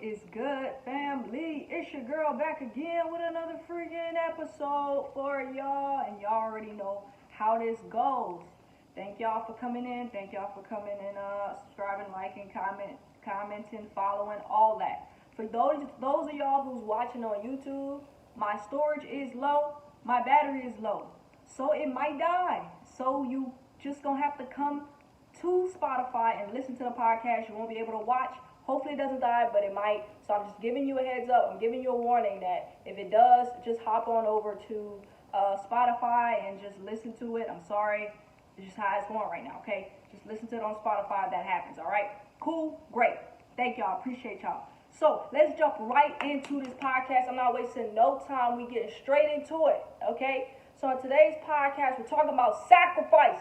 is good, family? It's your girl back again with another freaking episode for y'all, and y'all already know how this goes. Thank y'all for coming in. Thank y'all for coming and subscribing, liking, commenting, following, all that. For those of y'all who's watching on YouTube, my storage is low, my battery is low, so it might die. So you just gonna have to come to Spotify and listen to the podcast. You won't be able to watch. Hopefully it doesn't die, but it might. So I'm just giving you a heads up. I'm giving you a warning that if it does, just hop on over to Spotify and just listen to it. I'm sorry. It's just how it's going right now, okay? Just listen to it on Spotify if that happens, all right? Cool? Great. Thank y'all. Appreciate y'all. So let's jump right into this podcast. I'm not wasting no time. We getting straight into it, okay? So in today's podcast, we're talking about sacrifice.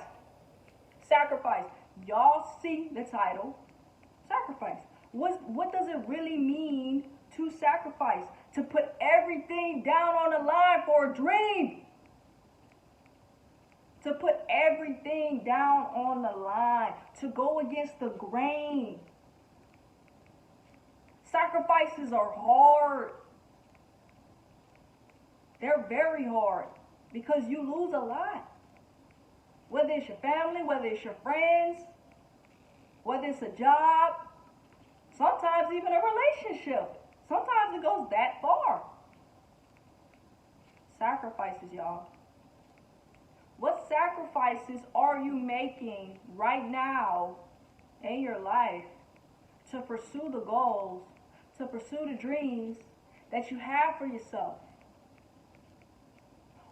Sacrifice. Y'all see the title, sacrifice. What does it really mean to sacrifice? To put everything down on the line for a dream. To put everything down on the line. To go against the grain. Sacrifices are hard. They're very hard because you lose a lot. Whether it's your family, whether it's your friends, whether it's a job, sometimes even a relationship. Sometimes it goes that far. Sacrifices, y'all. What sacrifices are you making right now in your life to pursue the goals, to pursue the dreams that you have for yourself?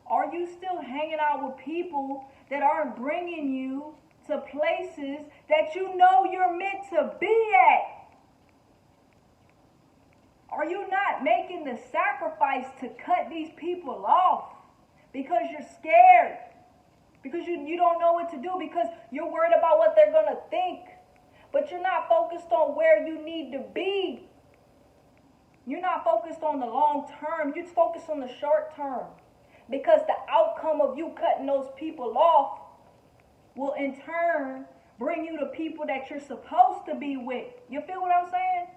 Are you still hanging out with people that aren't bringing you to places that you know you're meant to be at? Are you not making the sacrifice to cut these people off because you're scared? Because you don't know what to do, because you're worried about what they're going to think. But you're not focused on where you need to be. You're not focused on the long term. You're focused on the short term. Because the outcome of you cutting those people off will in turn bring you to people that you're supposed to be with. You feel what I'm saying?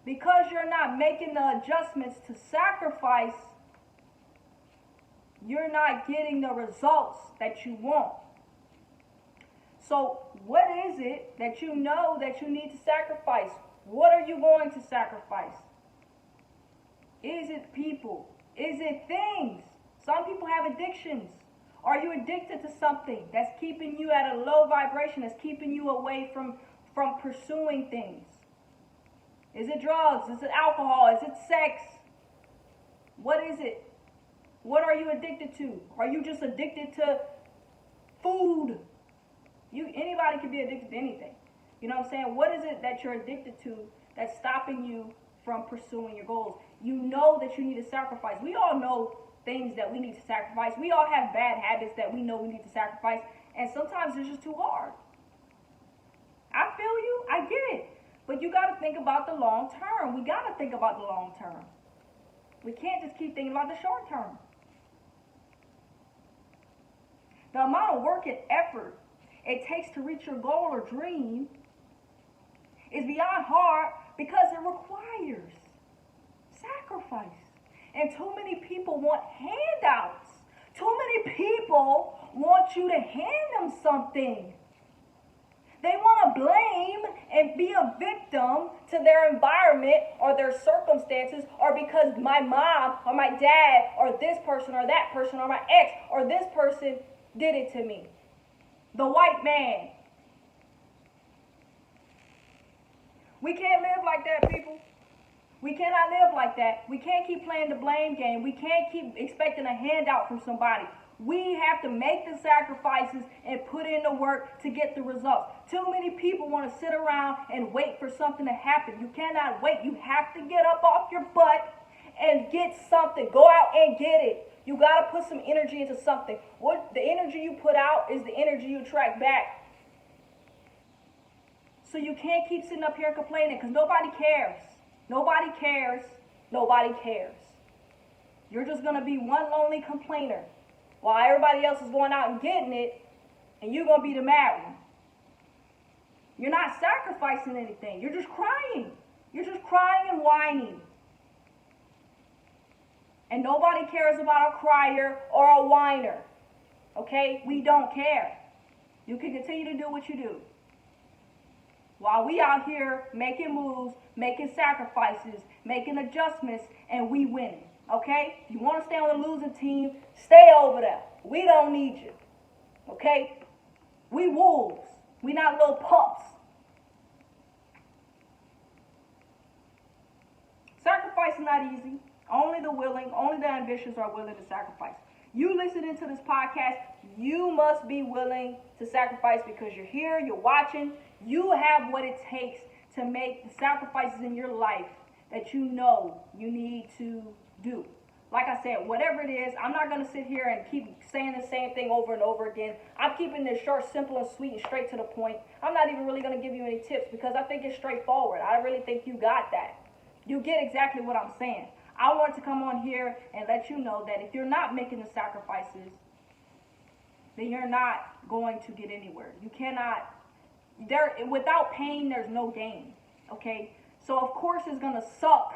Because you're not making the adjustments to sacrifice, you're not getting the results that you want. So what is it that you know that you need to sacrifice? What are you going to sacrifice? Is it people? Is it things? Some people have addictions. Are you addicted to something that's keeping you at a low vibration, that's keeping you away from pursuing things? Is it drugs? Is it alcohol? Is it sex? What is it? What are you addicted to? Are you just addicted to food? Anybody can be addicted to anything. You know what I'm saying? What is it that you're addicted to that's stopping you from pursuing your goals? You know that you need to sacrifice. We all know things that we need to sacrifice. We all have bad habits that we know we need to sacrifice, and sometimes it's just too hard. I feel you. I get it. But you got to think about the long term. We got to think about the long term. We can't just keep thinking about the short term. The amount of work and effort it takes to reach your goal or dream is beyond hard because it requires sacrifice. And too many people want handouts. Too many people want you to hand them something. They want to blame and be a victim to their environment or their circumstances, or because my mom or my dad or this person or that person or my ex or this person did it to me. The white man. We can't live like that, people. We cannot live like that. We can't keep playing the blame game. We can't keep expecting a handout from somebody. We have to make the sacrifices and put in the work to get the results. Too many people want to sit around and wait for something to happen. You cannot wait. You have to get up off your butt and get something. Go out and get it. You got to put some energy into something. What the energy you put out is the energy you attract back. So you can't keep sitting up here complaining, because nobody cares. Nobody cares. Nobody cares. You're just going to be one lonely complainer while everybody else is going out and getting it, and you're going to be the mad one. You're not sacrificing anything. You're just crying. You're just crying and whining. And nobody cares about a crier or a whiner. Okay? We don't care. You can continue to do what you do. While we out here making moves, making sacrifices, making adjustments, and we winning. Okay? If you want to stay on the losing team, stay over there. We don't need you. Okay? We wolves. We not little pups. Sacrifice is not easy. Only the willing, only the ambitious are willing to sacrifice. You listening to this podcast, you must be willing to sacrifice because you're here, you're watching. You have what it takes to make the sacrifices in your life that you know you need to do. Like I said, whatever it is, I'm not going to sit here and keep saying the same thing over and over again. I'm keeping this short, simple, and sweet and straight to the point. I'm not even really going to give you any tips because I think it's straightforward. I really think you got that. You get exactly what I'm saying. I want to come on here and let you know that if you're not making the sacrifices, then you're not going to get anywhere. You cannot, without pain, there's no gain, okay? So, of course, it's going to suck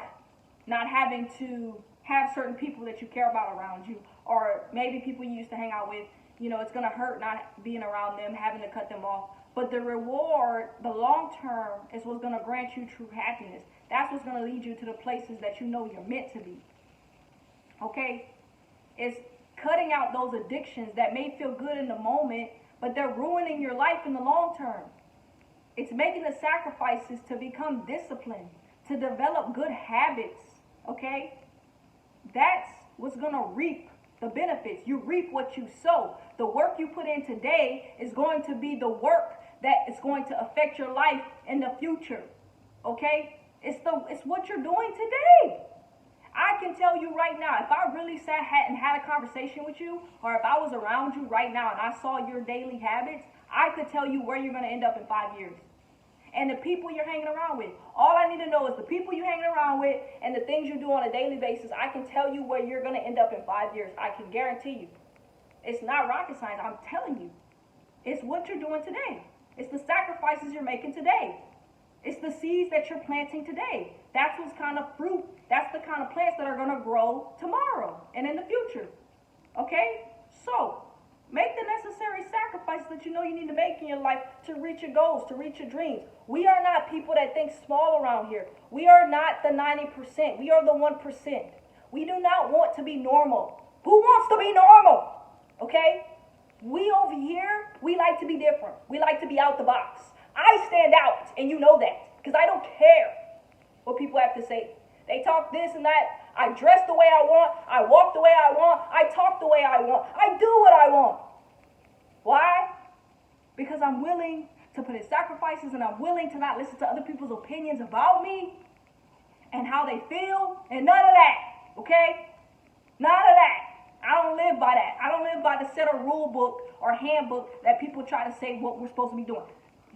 not having to have certain people that you care about around you, or maybe people you used to hang out with. You know, it's going to hurt not being around them, having to cut them off. But the reward, the long term, is what's going to grant you true happiness. That's what's going to lead you to the places that you know you're meant to be. Okay? It's cutting out those addictions that may feel good in the moment, but they're ruining your life in the long term. It's making the sacrifices to become disciplined, to develop good habits. Okay? That's what's going to reap the benefits. You reap what you sow. The work you put in today is going to be the work that is going to affect your life in the future. Okay? It's what you're doing today. I can tell you right now, if I really sat and had a conversation with you, or if I was around you right now and I saw your daily habits, I could tell you where you're going to end up in 5 years. And the people you're hanging around with. All I need to know is the people you're hanging around with and the things you do on a daily basis. I can tell you where you're going to end up in 5 years. I can guarantee you. It's not rocket science. I'm telling you. It's what you're doing today. It's the sacrifices you're making today. It's the seeds that you're planting today. That's what kind of fruit, that's the kind of plants that are going to grow tomorrow and in the future. Okay? So, make the necessary sacrifices that you know you need to make in your life to reach your goals, to reach your dreams. We are not people that think small around here. We are not the 90%. We are the 1%. We do not want to be normal. Who wants to be normal? Okay? We over here, we like to be different. We like to be out the box. I stand out, and you know that, because I don't care what people have to say. They talk this and that. I dress the way I want. I walk the way I want. I talk the way I want. I do what I want. Why? Because I'm willing to put in sacrifices, and I'm willing to not listen to other people's opinions about me and how they feel, and none of that, okay? None of that. I don't live by that. I don't live by the set of rule book or handbook that people try to say what we're supposed to be doing.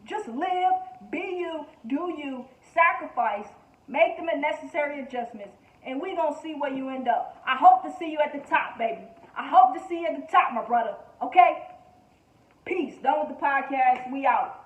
Just live, be you, do you, sacrifice, make the necessary adjustments, and we're going to see where you end up. I hope to see you at the top, baby. I hope to see you at the top, my brother. Okay? Peace. Done with the podcast. We out.